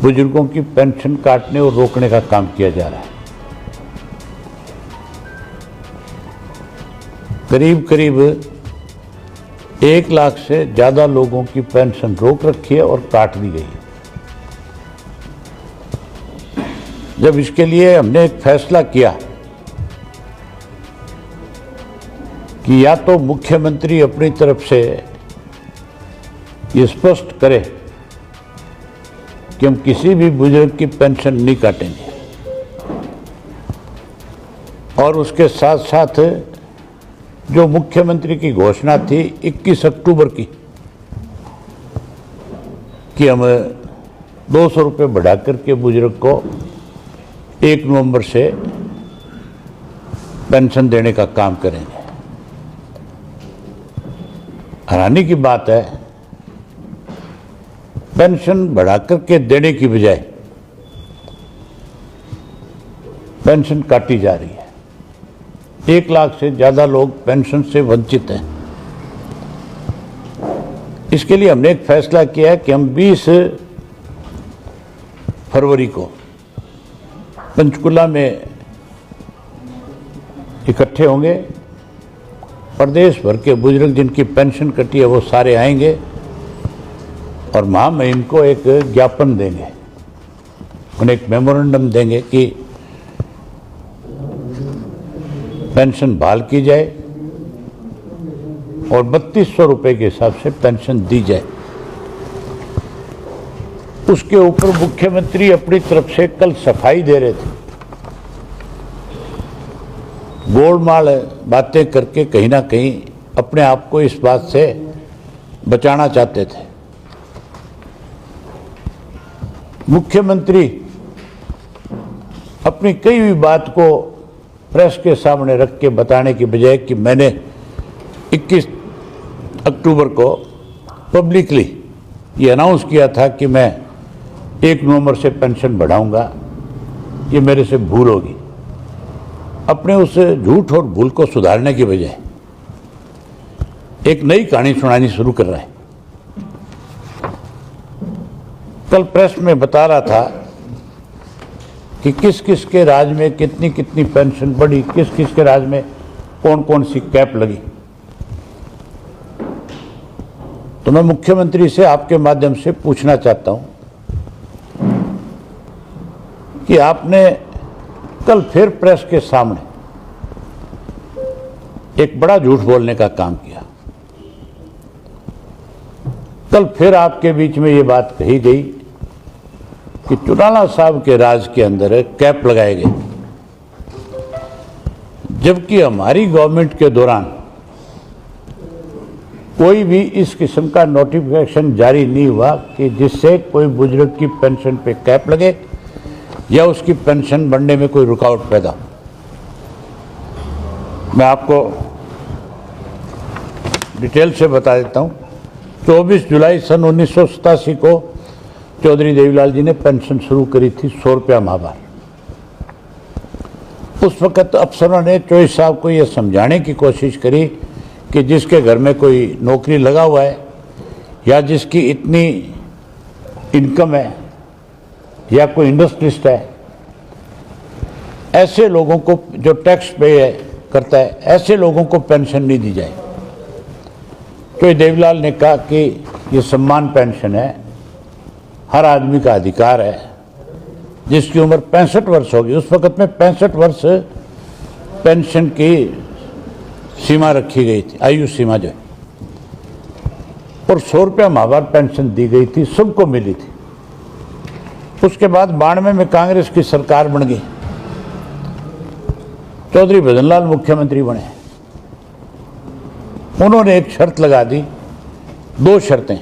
बुजुर्गों की पेंशन काटने और रोकने का काम किया जा रहा है। करीब करीब 1 लाख से ज़्यादा लोगों की पेंशन रोक रखी है और काट दी गई है। जब इसके लिए हमने एक फैसला किया कि या तो मुख्यमंत्री अपनी तरफ से ये स्पष्ट करे कि हम किसी भी बुजुर्ग की पेंशन नहीं काटेंगे, और उसके साथ साथ जो मुख्यमंत्री की घोषणा थी 21 अक्टूबर की कि हम 200 रुपये बढ़ा करके बुजुर्ग को 1 नवंबर से पेंशन देने का काम करेंगे। हैरानी की बात है, पेंशन बढ़ा करके देने की बजाय पेंशन काटी जा रही है। 1 लाख से ज़्यादा लोग पेंशन से वंचित हैं। इसके लिए हमने एक फैसला किया है कि हम 20 फरवरी को पंचकुला में इकट्ठे होंगे। प्रदेश भर के बुजुर्ग जिनकी पेंशन कटी है वो सारे आएंगे और महामहिम को एक ज्ञापन देंगे, उन्हें एक मेमोरेंडम देंगे कि पेंशन बहाल की जाए और 3200 रुपये के हिसाब से पेंशन दी जाए। उसके ऊपर मुख्यमंत्री अपनी तरफ से कल सफाई दे रहे थे, गोलमाल बातें करके कहीं ना कहीं अपने आप को इस बात से बचाना चाहते थे। मुख्यमंत्री अपनी कई हुई बात को प्रेस के सामने रख के बताने की बजाय कि मैंने 21 अक्टूबर को पब्लिकली ये अनाउंस किया था कि मैं 1 नवंबर से पेंशन बढ़ाऊंगा, ये मेरे से भूल होगी, अपने उस झूठ और भूल को सुधारने की बजाय एक नई कहानी सुनानी शुरू कर रहा है। कल प्रेस में बता रहा था कि किस किस के राज में कितनी कितनी पेंशन बढ़ी, किस किस के राज में कौन कौन सी कैप लगी। तो मैं मुख्यमंत्री से आपके माध्यम से पूछना चाहता हूं कि आपने कल फिर प्रेस के सामने एक बड़ा झूठ बोलने का काम किया। कल फिर आपके बीच में ये बात कही गई कि चौटाला साहब के राज के अंदर कैप लगाए गए, जबकि हमारी गवर्नमेंट के दौरान कोई भी इस किस्म का नोटिफिकेशन जारी नहीं हुआ कि जिससे कोई बुजुर्ग की पेंशन पे कैप लगे या उसकी पेंशन बढ़ने में कोई रुकावट पैदा हो। मैं आपको डिटेल से बता देता हूं। 24 जुलाई सन 1987 को चौधरी देवीलाल जी ने पेंशन शुरू करी थी 100 रुपया माहवार। उस वक्त अफसरों ने चौधरी साहब को यह समझाने की कोशिश करी कि जिसके घर में कोई नौकरी लगा हुआ है या जिसकी इतनी इनकम है या कोई इंडस्ट्रिस्ट है, ऐसे लोगों को जो टैक्स पे करता है, ऐसे लोगों को पेंशन नहीं दी जाए। तो देवीलाल ने कहा कि ये सम्मान पेंशन है, हर आदमी का अधिकार है, जिसकी उम्र 65 वर्ष होगी। उस वक्त में 65 वर्ष पेंशन की सीमा रखी गई थी, आयु सीमा जो है, और 100 रुपया माहवार पेंशन दी गई थी, सबको मिली थी। उसके बाद 92 में कांग्रेस की सरकार बन गई, चौधरी भजनलाल मुख्यमंत्री बने। उन्होंने एक शर्त लगा दी, 2 शर्तें।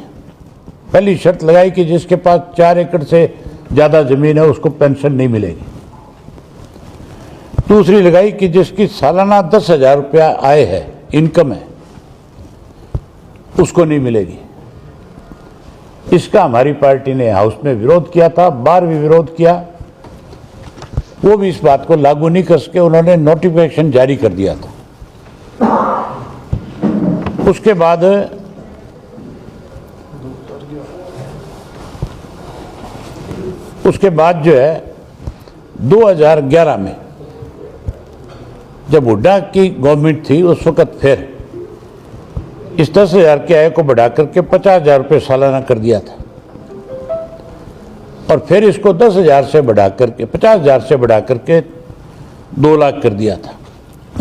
पहली शर्त लगाई कि जिसके पास 4 एकड़ से ज्यादा जमीन है उसको पेंशन नहीं मिलेगी। दूसरी लगाई कि जिसकी सालाना 10,000 रुपया आय है, इनकम है, उसको नहीं मिलेगी। इसका हमारी पार्टी ने हाउस में विरोध किया था, बाहर भी विरोध किया। वो भी इस बात को लागू नहीं कर सके, उन्होंने नोटिफिकेशन जारी कर दिया था। उसके बाद उसके बाद जो है 2011 में जब हुड्डा की गवर्नमेंट थी उस वक्त फिर इस 10,000 के आय को बढ़ा करके 50,000 रुपये सालाना कर दिया था और फिर इसको 10,000 से बढ़ा करके 50,000 से बढ़ा करके 2 लाख कर दिया था।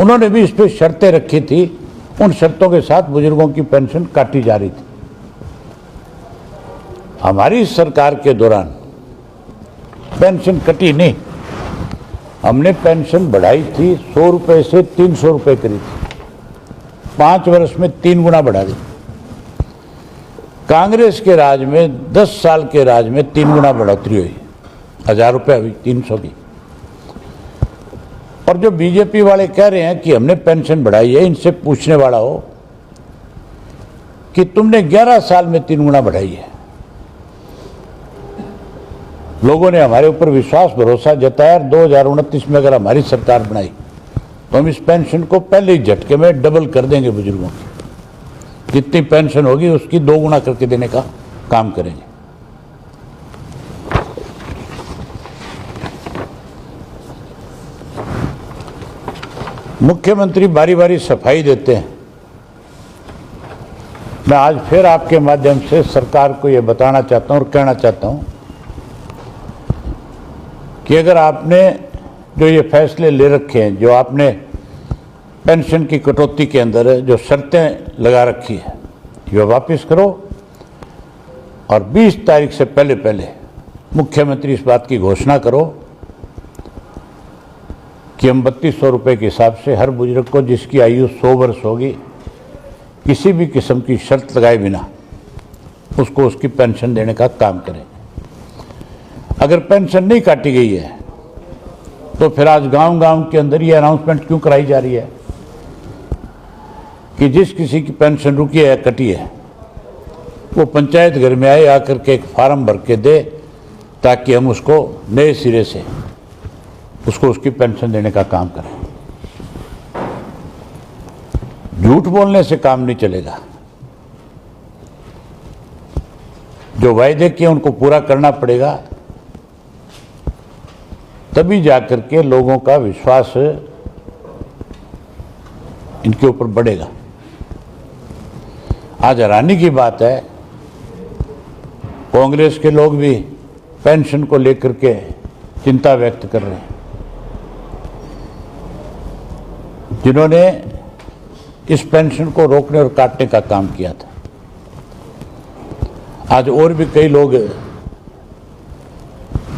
उन्होंने भी इस पर शर्तें रखी थी, उन शर्तों के साथ बुजुर्गों की पेंशन काटी जा रही थी। हमारी सरकार के दौरान पेंशन कटी नहीं, हमने पेंशन बढ़ाई थी 100 रुपये से 300 रुपये करी थी, 5 वर्ष में 3 गुना बढ़ा दी। कांग्रेस के राज में 10 साल के राज में 3 गुना बढ़ोतरी हुई, 1,000 रुपये हुई 300 की। और जो बीजेपी वाले कह रहे हैं कि हमने पेंशन बढ़ाई है, इनसे पूछने वाला हो कि तुमने 11 साल में 3 गुना बढ़ाई है। लोगों ने हमारे ऊपर विश्वास भरोसा जताया, 2029 में अगर हमारी सरकार बनाई तो हम इस पेंशन को पहले ही झटके में डबल कर देंगे। बुजुर्गों की जितनी पेंशन होगी उसकी 2 गुना करके देने का काम करेंगे। मुख्यमंत्री बारी बारी सफाई देते हैं। मैं आज फिर आपके माध्यम से सरकार को यह बताना चाहता हूं और कहना चाहता हूं कि अगर आपने जो ये फैसले ले रखे हैं, जो आपने पेंशन की कटौती के अंदर जो शर्तें लगा रखी है, ये वापस करो और 20 तारीख से पहले पहले मुख्यमंत्री इस बात की घोषणा करो कि हम 3200 रुपये के हिसाब से हर बुजुर्ग को जिसकी आयु 100 वर्ष होगी, किसी भी किस्म की शर्त लगाए बिना उसको उसकी पेंशन देने का काम करें। अगर पेंशन नहीं काटी गई है तो फिर आज गांव-गांव के अंदर ये अनाउंसमेंट क्यों कराई जा रही है कि जिस किसी की पेंशन रुकी है, कटी है, वो पंचायत घर में आए, आकर के एक फार्म भर के दे ताकि हम उसको नए सिरे से उसको उसकी पेंशन देने का काम करें। झूठ बोलने से काम नहीं चलेगा। जो वायदे किए उनको पूरा करना पड़ेगा, तभी जाकर के लोगों का विश्वास इनके ऊपर बढ़ेगा। आज हैरानी की बात है, कांग्रेस के लोग भी पेंशन को लेकर के चिंता व्यक्त कर रहे हैं, जिन्होंने इस पेंशन को रोकने और काटने का काम किया था। आज और भी कई लोग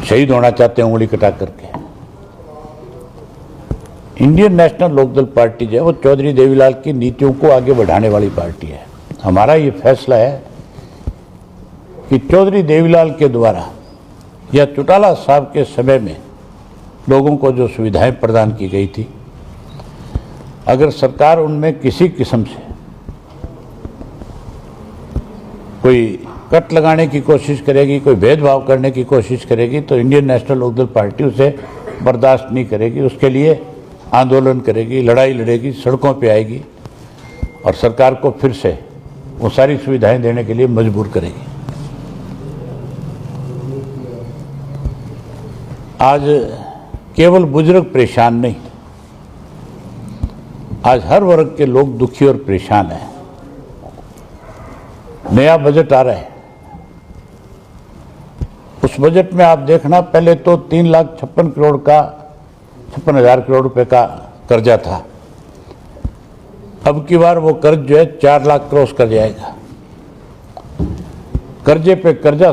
शहीद होना चाहते हैं उंगली कटा करके। इंडियन नेशनल लोकदल पार्टी जो है वो चौधरी देवीलाल की नीतियों को आगे बढ़ाने वाली पार्टी है। हमारा ये फैसला है कि चौधरी देवीलाल के द्वारा या चौटाला साहब के समय में लोगों को जो सुविधाएं प्रदान की गई थी, अगर सरकार उनमें किसी किस्म से कोई कट लगाने की कोशिश करेगी, कोई भेदभाव करने की कोशिश करेगी, तो इंडियन नेशनल लोकदल पार्टी उसे बर्दाश्त नहीं करेगी। उसके लिए आंदोलन करेगी, लड़ाई लड़ेगी, सड़कों पे आएगी और सरकार को फिर से वो सारी सुविधाएं देने के लिए मजबूर करेगी। आज केवल बुजुर्ग परेशान नहीं, आज हर वर्ग के लोग दुखी और परेशान हैं। नया बजट आ रहा है, उस बजट में आप देखना, पहले तो 3,56,000 करोड़ रुपए का कर्जा था। अब की बार वो कर्ज जो है 4 लाख क्रॉस कर जाएगा। कर्जे पे कर्जा